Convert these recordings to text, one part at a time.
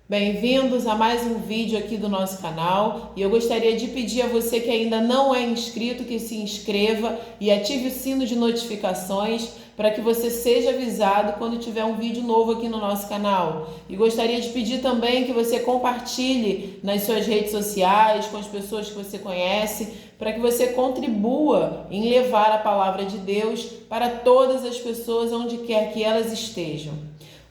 Bem-vindos a mais um vídeo aqui do nosso canal e eu gostaria de pedir a você que ainda não é inscrito que se inscreva e ative o sino de notificações para que você seja avisado quando tiver um vídeo novo aqui no nosso canal. E gostaria de pedir também que você compartilhe nas suas redes sociais, com as pessoas que você conhece, para que você contribua em levar a palavra de Deus para todas as pessoas onde quer que elas estejam.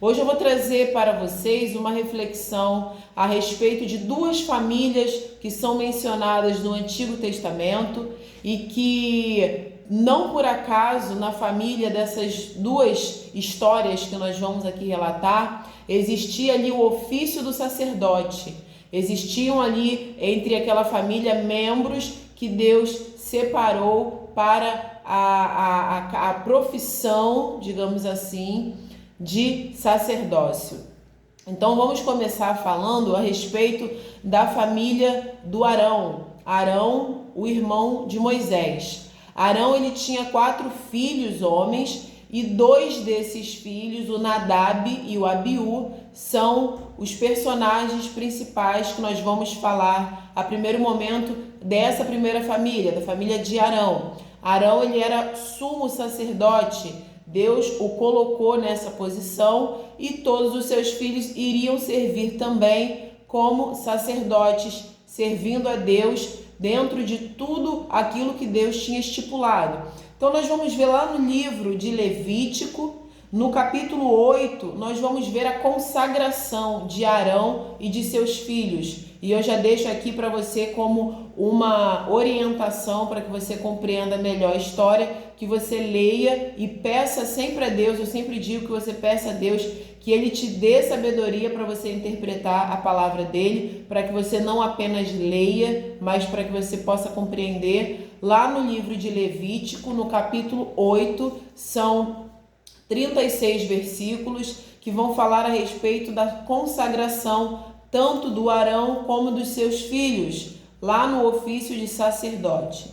Hoje eu vou trazer para vocês uma reflexão a respeito de duas famílias que são mencionadas no Antigo Testamento e que, não por acaso, na família dessas duas histórias que nós vamos aqui relatar, existia ali o ofício do sacerdote. Existiam ali entre aquela família membros que Deus separou para a profissão, digamos assim, de sacerdócio. Então vamos começar falando a respeito da família do Arão. Arão, o irmão de Moisés. Arão, ele tinha 4 filhos homens e 2 desses filhos, o Nadab e o Abiú, são os personagens principais que nós vamos falar a primeiro momento dessa primeira família, da família de Arão. Arão, ele era sumo sacerdote. Deus o colocou nessa posição e todos os seus filhos iriam servir também como sacerdotes, servindo a Deus dentro de tudo aquilo que Deus tinha estipulado. Então nós vamos ver lá no livro de Levítico, no capítulo 8, nós vamos ver a consagração de Arão e de seus filhos. E eu já deixo aqui para você como uma orientação para que você compreenda melhor a história, que você leia e peça sempre a Deus. Eu sempre digo que você peça a Deus que Ele te dê sabedoria para você interpretar a palavra dEle, para que você não apenas leia, mas para que você possa compreender. Lá no livro de Levítico, no capítulo 8, são 36 versículos que vão falar a respeito da consagração tanto do Arão como dos seus filhos, lá no ofício de sacerdote.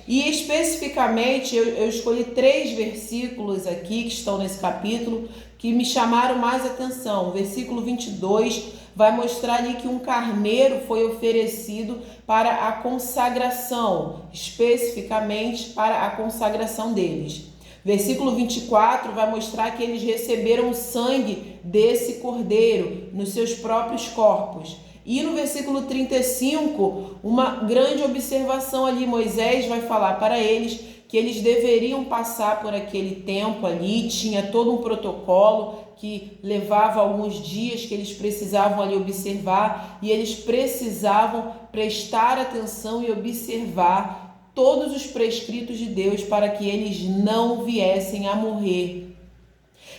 E especificamente eu escolhi 3 versículos aqui que estão nesse capítulo que me chamaram mais atenção. O versículo 22 vai mostrar ali que um carneiro foi oferecido para a consagração, especificamente para a consagração deles. Versículo 24 vai mostrar que eles receberam o sangue desse cordeiro nos seus próprios corpos. E no versículo 35, uma grande observação ali, Moisés vai falar para eles que eles deveriam passar por aquele tempo ali, tinha todo um protocolo que levava alguns dias que eles precisavam ali observar e eles precisavam prestar atenção e observar todos os prescritos de Deus para que eles não viessem a morrer.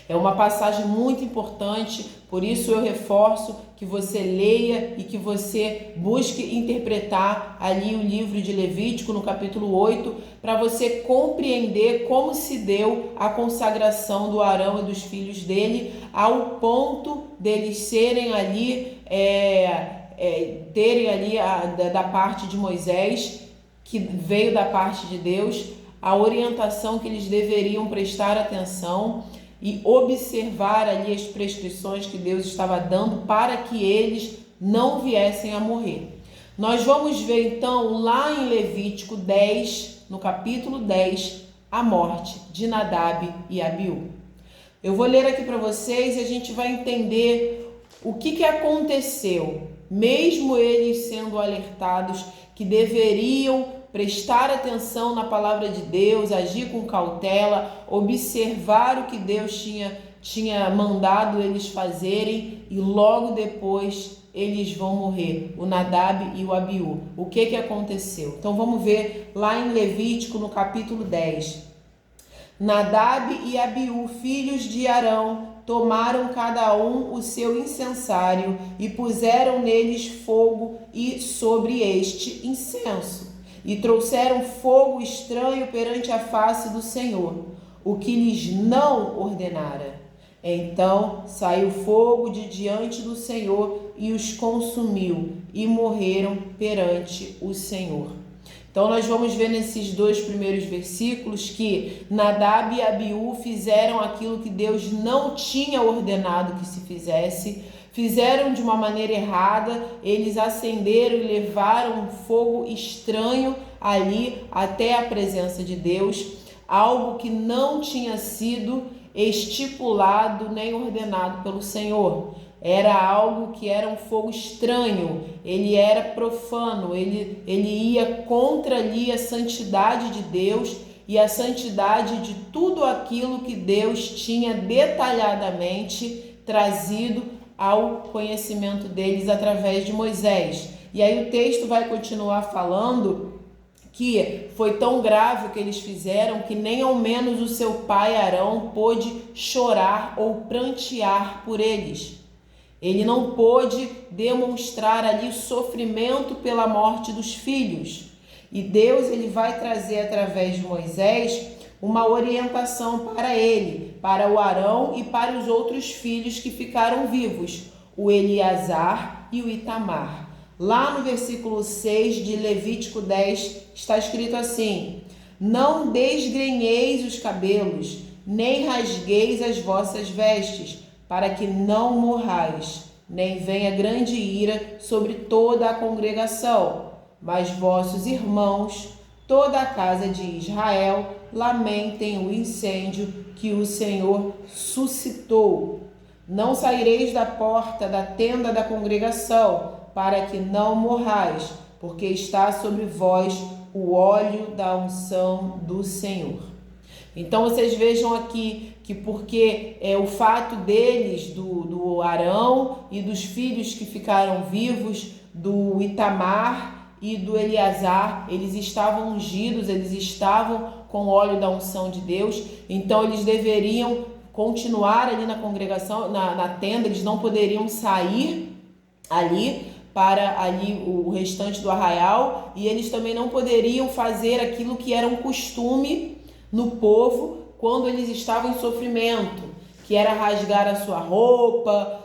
É uma passagem muito importante, por isso eu reforço que você leia e que você busque interpretar ali o livro de Levítico no capítulo 8, para você compreender como se deu a consagração do Arão e dos filhos dele, ao ponto deles serem ali, terem ali da parte de Moisés, que veio da parte de Deus, a orientação que eles deveriam prestar atenção e observar ali as prescrições que Deus estava dando para que eles não viessem a morrer. Nós vamos ver então lá em Levítico 10, no capítulo 10, a morte de Nadab e Abiú. Eu vou ler aqui para vocês e a gente vai entender o que aconteceu, mesmo eles sendo alertados que deveriam prestar atenção na palavra de Deus, agir com cautela, observar o que Deus tinha mandado eles fazerem, e logo depois eles vão morrer, o Nadab e o Abiú. O que aconteceu? Então vamos ver lá em Levítico, no capítulo 10. Nadab e Abiú, filhos de Arão, tomaram cada um o seu incensário e puseram neles fogo e sobre este incenso. E trouxeram fogo estranho perante a face do Senhor, o que lhes não ordenara. Então saiu fogo de diante do Senhor e os consumiu, e morreram perante o Senhor. Então nós vamos ver nesses 2 primeiros versículos que Nadab e Abiú fizeram aquilo que Deus não tinha ordenado que se fizesse, fizeram de uma maneira errada, eles acenderam e levaram um fogo estranho ali até a presença de Deus, algo que não tinha sido estipulado nem ordenado pelo Senhor. Era algo que era um fogo estranho, ele era profano, ele ia contra ali a santidade de Deus e a santidade de tudo aquilo que Deus tinha detalhadamente trazido ao conhecimento deles através de Moisés. E aí o texto vai continuar falando que foi tão grave o que eles fizeram que nem ao menos o seu pai Arão pôde chorar ou prantear por eles. Ele não pôde demonstrar ali sofrimento pela morte dos filhos. E Deus ele vai trazer através de Moisés uma orientação para ele, para o Arão e para os outros filhos que ficaram vivos, o Eleazar e o Itamar. Lá no versículo 6 de Levítico 10 está escrito assim: não desgrenheis os cabelos, nem rasgueis as vossas vestes, para que não morrais, nem venha grande ira sobre toda a congregação. Mas vossos irmãos, toda a casa de Israel, lamentem o incêndio que o Senhor suscitou. Não saireis da porta da tenda da congregação, para que não morrais, porque está sobre vós o óleo da unção do Senhor. Então vocês vejam aqui que porque o fato deles, do Arão e dos filhos que ficaram vivos, do Itamar e do Eleazar, eles estavam ungidos, eles estavam com o óleo da unção de Deus, então eles deveriam continuar ali na congregação, na tenda, eles não poderiam sair ali para ali o restante do arraial, e eles também não poderiam fazer aquilo que era um costume no povo quando eles estavam em sofrimento, que era rasgar a sua roupa,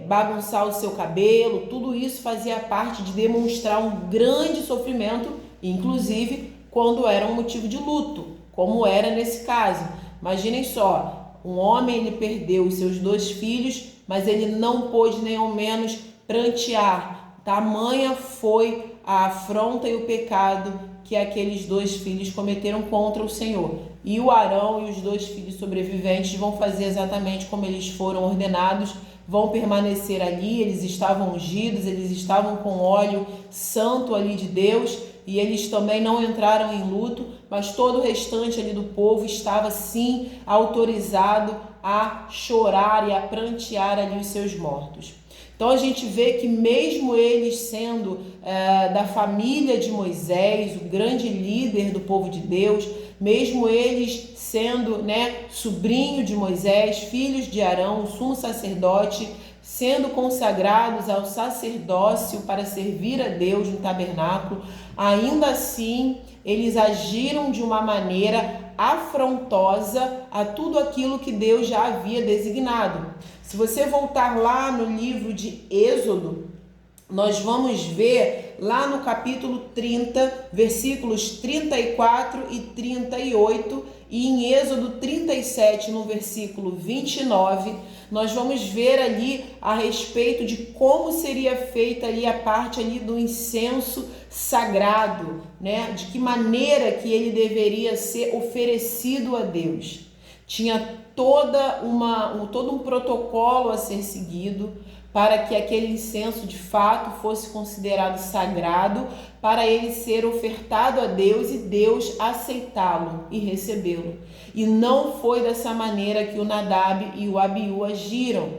bagunçar o seu cabelo. Tudo isso fazia parte de demonstrar um grande sofrimento, inclusive quando era um motivo de luto, como era nesse caso. Imaginem só, um homem ele perdeu os seus 2 filhos, mas ele não pôde nem ao menos prantear. Tamanha foi a afronta e o pecado que aqueles 2 filhos cometeram contra o Senhor. E o Arão e os 2 filhos sobreviventes vão fazer exatamente como eles foram ordenados, vão permanecer ali. Eles estavam ungidos, eles estavam com óleo santo ali de Deus, e eles também não entraram em luto, mas todo o restante ali do povo estava sim autorizado a chorar e a prantear ali os seus mortos. Então a gente vê que mesmo eles sendo da família de Moisés, o grande líder do povo de Deus, mesmo eles sendo sobrinho de Moisés, filhos de Arão, o sumo sacerdote, sendo consagrados ao sacerdócio para servir a Deus no tabernáculo, ainda assim eles agiram de uma maneira afrontosa a tudo aquilo que Deus já havia designado. Se você voltar lá no livro de Êxodo, nós vamos ver lá no capítulo 30, versículos 34 e 38, e em Êxodo 37, no versículo 29, nós vamos ver ali a respeito de como seria feita ali a parte ali do incenso sagrado, de que maneira que ele deveria ser oferecido a Deus. Tinha todo um protocolo a ser seguido para que aquele incenso de fato fosse considerado sagrado, para ele ser ofertado a Deus e Deus aceitá-lo e recebê-lo. E não foi dessa maneira que o Nadab e o Abiú agiram.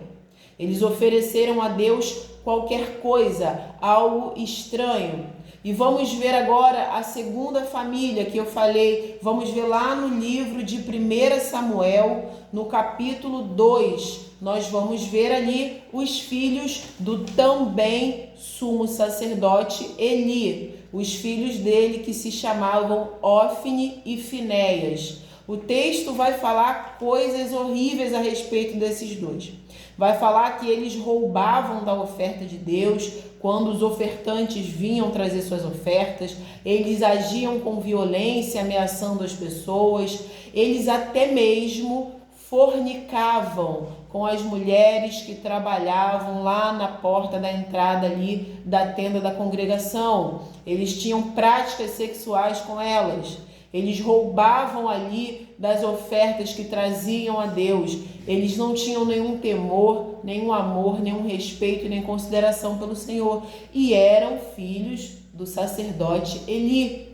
Eles ofereceram a Deus qualquer coisa, algo estranho. E vamos ver agora a segunda família que eu falei. Vamos ver lá no livro de 1 Samuel, no capítulo 2. Nós vamos ver ali os filhos do também sumo sacerdote Eli. Os filhos dele que se chamavam Ofni e Finéias. O texto vai falar coisas horríveis a respeito desses dois. Vai falar que eles roubavam da oferta de Deus. Quando os ofertantes vinham trazer suas ofertas, eles agiam com violência, ameaçando as pessoas. Eles até mesmo fornicavam com as mulheres que trabalhavam lá na porta da entrada ali da tenda da congregação. Eles tinham práticas sexuais com elas. Eles roubavam ali das ofertas que traziam a Deus. Eles não tinham nenhum temor, nenhum amor, nenhum respeito, nem consideração pelo Senhor. E eram filhos do sacerdote Eli.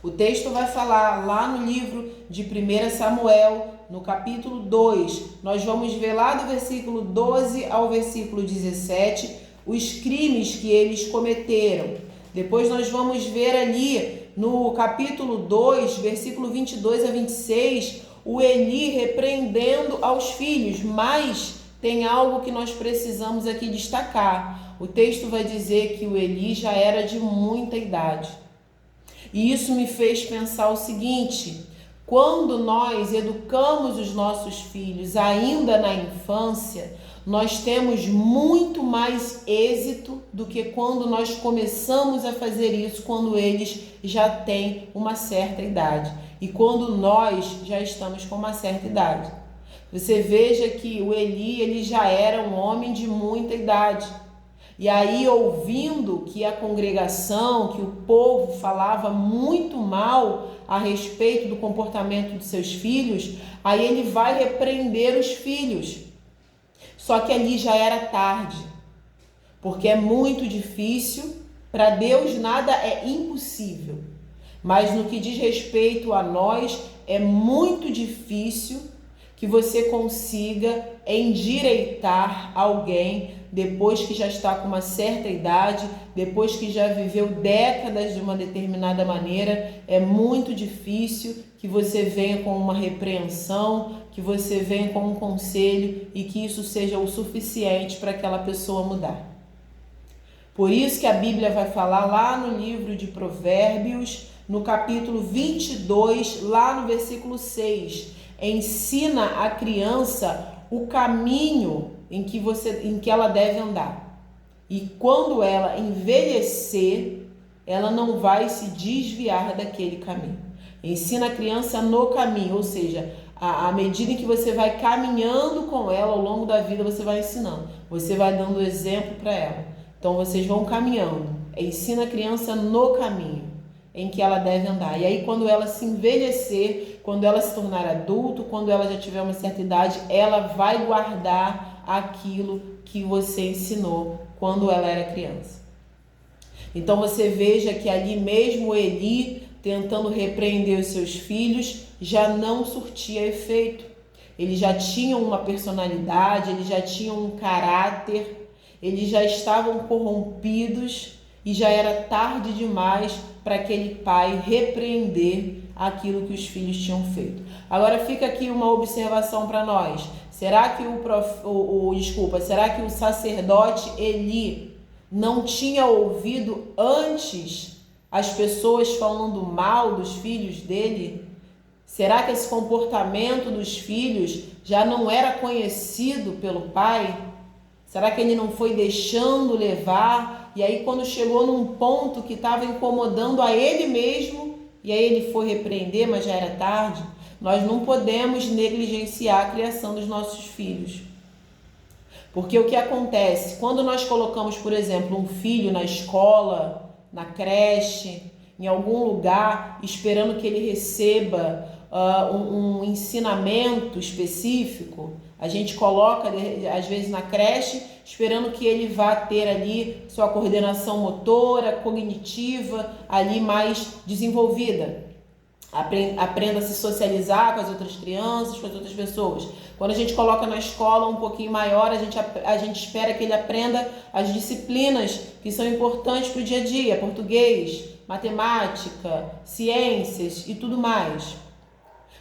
O texto vai falar lá no livro de 1 Samuel, no capítulo 2. Nós vamos ver lá do versículo 12 ao versículo 17 os crimes que eles cometeram. Depois nós vamos ver ali no capítulo 2, versículo 22 a 26, o Eli repreendendo aos filhos. Mas tem algo que nós precisamos aqui destacar. O texto vai dizer que o Eli já era de muita idade. E isso me fez pensar o seguinte: quando nós educamos os nossos filhos ainda na infância, nós temos muito mais êxito do que quando nós começamos a fazer isso quando eles já têm uma certa idade e quando nós já estamos com uma certa idade. Você veja que o Eli, ele já era um homem de muita idade. E aí, ouvindo que a congregação, que o povo falava muito mal a respeito do comportamento de seus filhos, aí ele vai repreender os filhos. Só que ali já era tarde, porque é muito difícil. Para Deus nada é impossível, mas no que diz respeito a nós, é muito difícil que você consiga endireitar alguém depois que já está com uma certa idade, depois que já viveu décadas de uma determinada maneira. É muito difícil que você venha com uma repreensão, que você venha com um conselho e que isso seja o suficiente para aquela pessoa mudar. Por isso que a Bíblia vai falar lá no livro de Provérbios, no capítulo 22, lá no versículo 6, ensina a criança o caminho em que ela deve andar. E quando ela envelhecer, ela não vai se desviar daquele caminho. Ensina a criança no caminho, ou seja, à medida em que você vai caminhando com ela ao longo da vida, você vai ensinando. Você vai dando exemplo para ela. Então vocês vão caminhando. Ensina a criança no caminho em que ela deve andar. E aí quando ela se envelhecer, quando ela se tornar adulto, quando ela já tiver uma certa idade, ela vai guardar aquilo que você ensinou quando ela era criança. Então você veja que ali mesmo Eli, tentando repreender os seus filhos, já não surtia efeito. Eles já tinham uma personalidade, eles já tinham um caráter, eles já estavam corrompidos e já era tarde demais para aquele pai repreender aquilo que os filhos tinham feito. Agora fica aqui uma observação para nós. Será que será que o sacerdote Eli não tinha ouvido antes as pessoas falando mal dos filhos dele? Será que esse comportamento dos filhos já não era conhecido pelo pai? Será que ele não foi deixando levar? E aí quando chegou num ponto que estava incomodando a ele mesmo, e aí ele foi repreender, mas já era tarde? Nós não podemos negligenciar a criação dos nossos filhos. Porque o que acontece? Quando nós colocamos, por exemplo, um filho na escola, na creche, em algum lugar, esperando que ele receba um ensinamento específico, a gente coloca, às vezes, na creche, esperando que ele vá ter ali sua coordenação motora, cognitiva, ali mais desenvolvida. Aprenda a se socializar com as outras crianças, com as outras pessoas. Quando a gente coloca na escola um pouquinho maior, a gente espera que ele aprenda as disciplinas que são importantes para o dia a dia: português, matemática, ciências e tudo mais.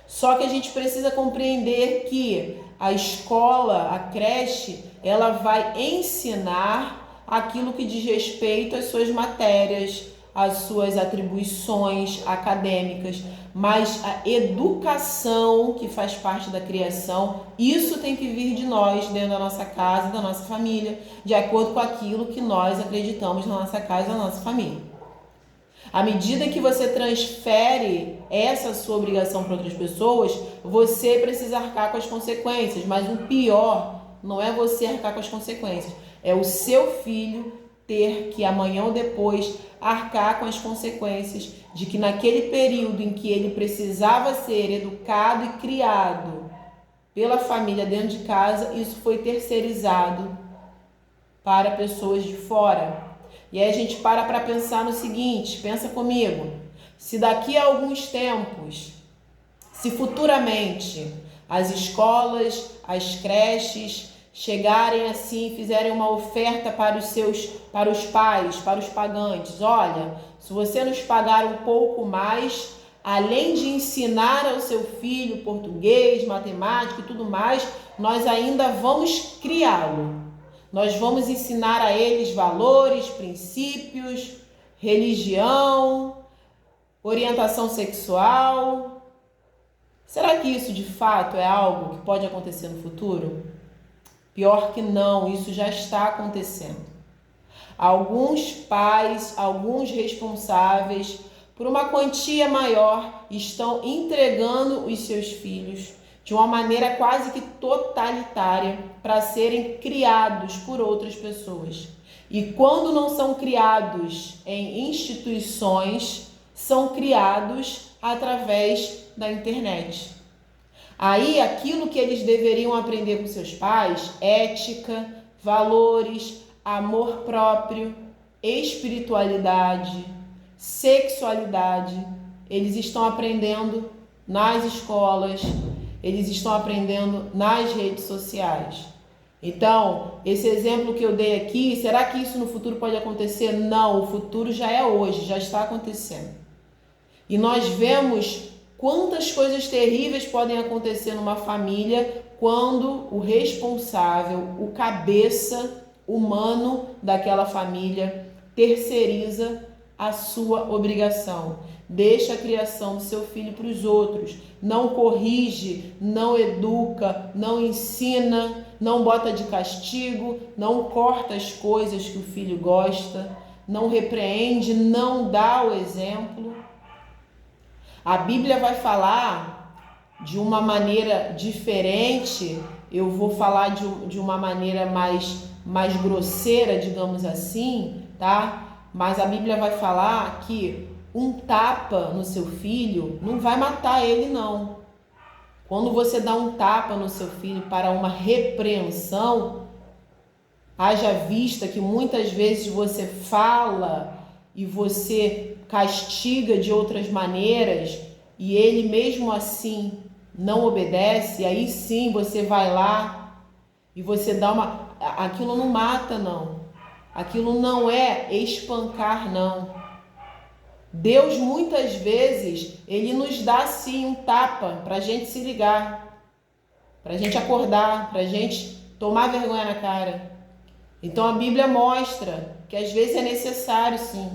Só que a gente precisa compreender que a escola, a creche, ela vai ensinar aquilo que diz respeito às suas matérias, às suas atribuições acadêmicas, mas a educação que faz parte da criação, isso tem que vir de nós, dentro da nossa casa, da nossa família, de acordo com aquilo que nós acreditamos na nossa casa, na nossa família. À medida que você transfere essa sua obrigação para outras pessoas, você precisa arcar com as consequências, mas o pior não é você arcar com as consequências. É o seu filho ter que amanhã ou depois arcar com as consequências de que naquele período em que ele precisava ser educado e criado pela família dentro de casa, isso foi terceirizado para pessoas de fora. E aí a gente para pensar no seguinte, pensa comigo, se daqui a alguns tempos, se futuramente as escolas, as creches chegarem assim, fizerem uma oferta para os pais, para os pagantes, olha, se você nos pagar um pouco mais, além de ensinar ao seu filho português, matemática e tudo mais, nós ainda vamos criá-lo. Nós vamos ensinar a eles valores, princípios, religião, orientação sexual. Será que isso de fato é algo que pode acontecer no futuro? Pior que não, isso já está acontecendo. Alguns pais, alguns responsáveis, por uma quantia maior, estão entregando os seus filhos de uma maneira quase que totalitária para serem criados por outras pessoas. E quando não são criados em instituições, são criados através da internet. Aí aquilo que eles deveriam aprender com seus pais, ética, valores, amor próprio, espiritualidade, sexualidade, eles estão aprendendo nas escolas, eles estão aprendendo nas redes sociais. Então, esse exemplo que eu dei aqui, será que isso no futuro pode acontecer? Não, o futuro já é hoje, já está acontecendo. E nós vemos quantas coisas terríveis podem acontecer numa família quando o responsável, o cabeça humano daquela família terceiriza a sua obrigação. Deixa a criação do seu filho para os outros. Não corrige, não educa, não ensina, não bota de castigo, não corta as coisas que o filho gosta, não repreende, não dá o exemplo. A Bíblia vai falar de uma maneira diferente, eu vou falar de uma maneira mais grosseira, digamos assim, tá? Mas a Bíblia vai falar que um tapa no seu filho não vai matar ele, não. Quando você dá um tapa no seu filho para uma repreensão, haja vista que muitas vezes você fala e você castiga de outras maneiras e ele mesmo assim não obedece, aí sim você vai lá e você dá uma... Aquilo não mata, não. Aquilo não é espancar, não. Deus muitas vezes, ele nos dá sim um tapa para a gente se ligar, para a gente acordar, para a gente tomar vergonha na cara. Então a Bíblia mostra que às vezes é necessário sim.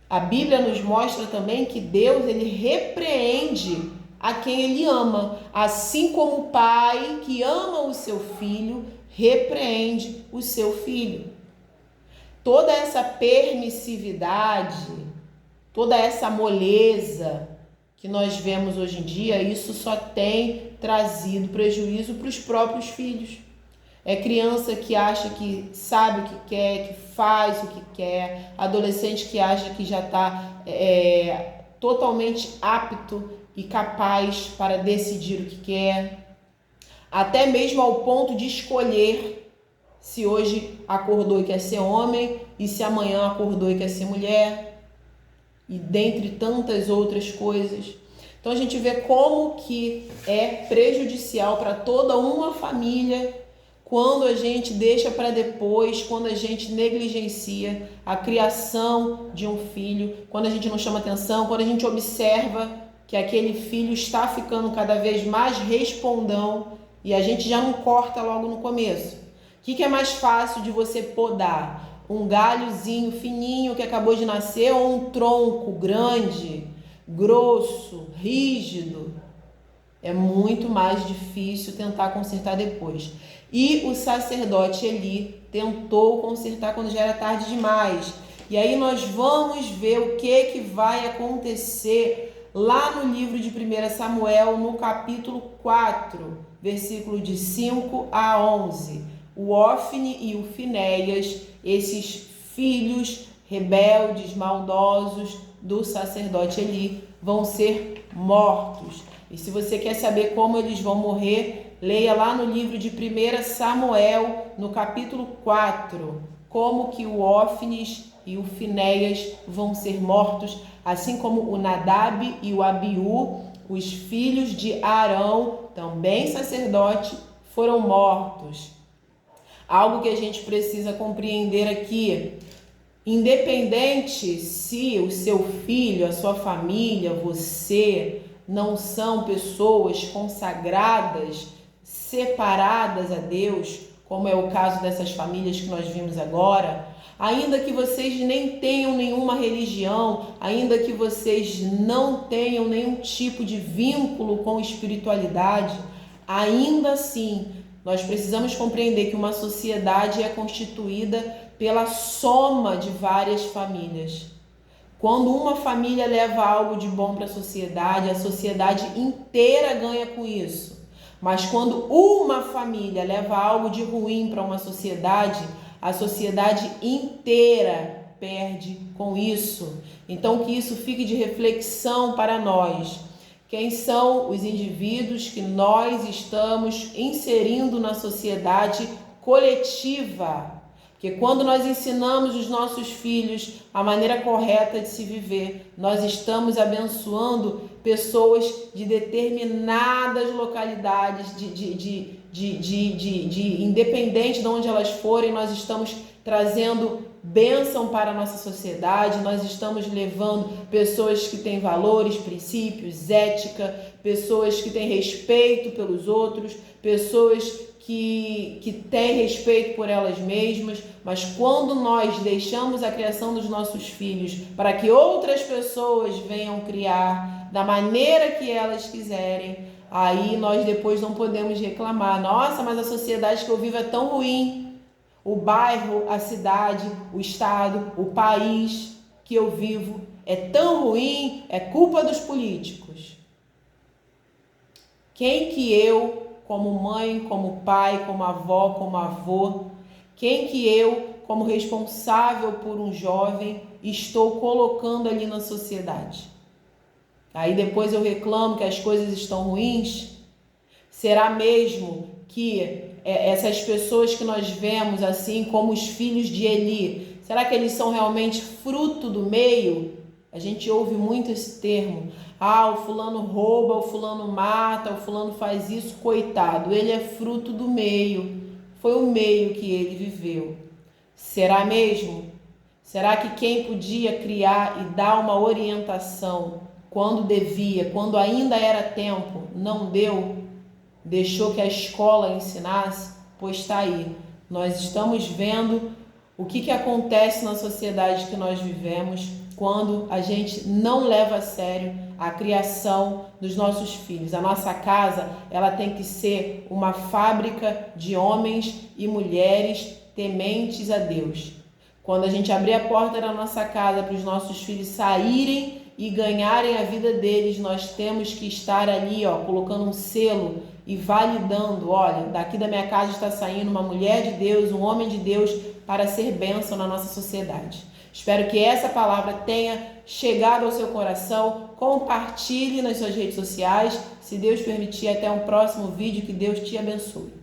A Bíblia nos mostra também que Deus, ele repreende a quem ele ama, assim como o pai que ama o seu filho repreende o seu filho. Toda essa permissividade, toda essa moleza que nós vemos hoje em dia, isso só tem trazido prejuízo para os próprios filhos. É criança que acha que sabe o que quer, que faz o que quer, adolescente que acha que já está totalmente apto e capaz para decidir o que quer, até mesmo ao ponto de escolher se hoje acordou e quer ser homem e se amanhã acordou e quer ser mulher, e dentre tantas outras coisas. Então a gente vê como que é prejudicial para toda uma família quando a gente deixa para depois, quando a gente negligencia a criação de um filho, quando a gente não chama atenção, quando a gente observa que aquele filho está ficando cada vez mais respondão e a gente já não corta logo no começo. O que é mais fácil de você podar? Um galhozinho fininho que acabou de nascer ou um tronco grande, grosso, rígido? É muito mais difícil tentar consertar depois. E o sacerdote Eli tentou consertar quando já era tarde demais. E aí nós vamos ver o que vai acontecer lá no livro de 1 Samuel, no capítulo 4, versículo de 5 a 11. O Ofni e o Finéias, esses filhos rebeldes, maldosos do sacerdote Eli, vão ser mortos. E se você quer saber como eles vão morrer, leia lá no livro de 1 Samuel, no capítulo 4, como que o Ofni e o Finéias vão ser mortos, assim como o Nadab e o Abiú, os filhos de Arão, também sacerdote, foram mortos. Algo que a gente precisa compreender aqui: independente se o seu filho, a sua família, você não são pessoas consagradas, separadas a Deus, como é o caso dessas famílias que nós vimos agora, ainda que vocês nem tenham nenhuma religião, ainda que vocês não tenham nenhum tipo de vínculo com espiritualidade, ainda assim, nós precisamos compreender que uma sociedade é constituída pela soma de várias famílias. Quando uma família leva algo de bom para a sociedade inteira ganha com isso. Mas quando uma família leva algo de ruim para uma sociedade, a sociedade inteira perde com isso. Então, que isso fique de reflexão para nós. Quem são os indivíduos que nós estamos inserindo na sociedade coletiva? Porque quando nós ensinamos os nossos filhos a maneira correta de se viver, nós estamos abençoando pessoas de determinadas localidades, independente de onde elas forem, nós estamos trazendo bênção para a nossa sociedade, nós estamos levando pessoas que têm valores, princípios, ética, pessoas que têm respeito pelos outros, pessoas que têm respeito por elas mesmas. Mas quando nós deixamos a criação dos nossos filhos para que outras pessoas venham criar da maneira que elas quiserem, aí nós depois não podemos reclamar: nossa, mas a sociedade que eu vivo é tão ruim. O bairro, a cidade, o estado, o país que eu vivo é tão ruim, é culpa dos políticos. Quem que eu, como mãe, como pai, como avó, como avô, quem que eu, como responsável por um jovem, estou colocando ali na sociedade? Aí depois eu reclamo que as coisas estão ruins? Será mesmo que essas pessoas que nós vemos assim como os filhos de Eli, será que eles são realmente fruto do meio? A gente ouve muito esse termo: ah, o fulano rouba, o fulano mata, o fulano faz isso, coitado, ele é fruto do meio, foi o meio que ele viveu. Será mesmo? Será que quem podia criar e dar uma orientação quando devia, quando ainda era tempo, não deu? Deixou que a escola ensinasse? Pois está aí. Nós estamos vendo o que acontece na sociedade que nós vivemos quando a gente não leva a sério a criação dos nossos filhos. A nossa casa, ela tem que ser uma fábrica de homens e mulheres tementes a Deus. Quando a gente abrir a porta da nossa casa para os nossos filhos saírem e ganharem a vida deles, nós temos que estar ali, colocando um selo e validando: olha, daqui da minha casa está saindo uma mulher de Deus, um homem de Deus, para ser bênção na nossa sociedade. Espero que essa palavra tenha chegado ao seu coração. Compartilhe nas suas redes sociais. Se Deus permitir, até um próximo vídeo. Que Deus te abençoe.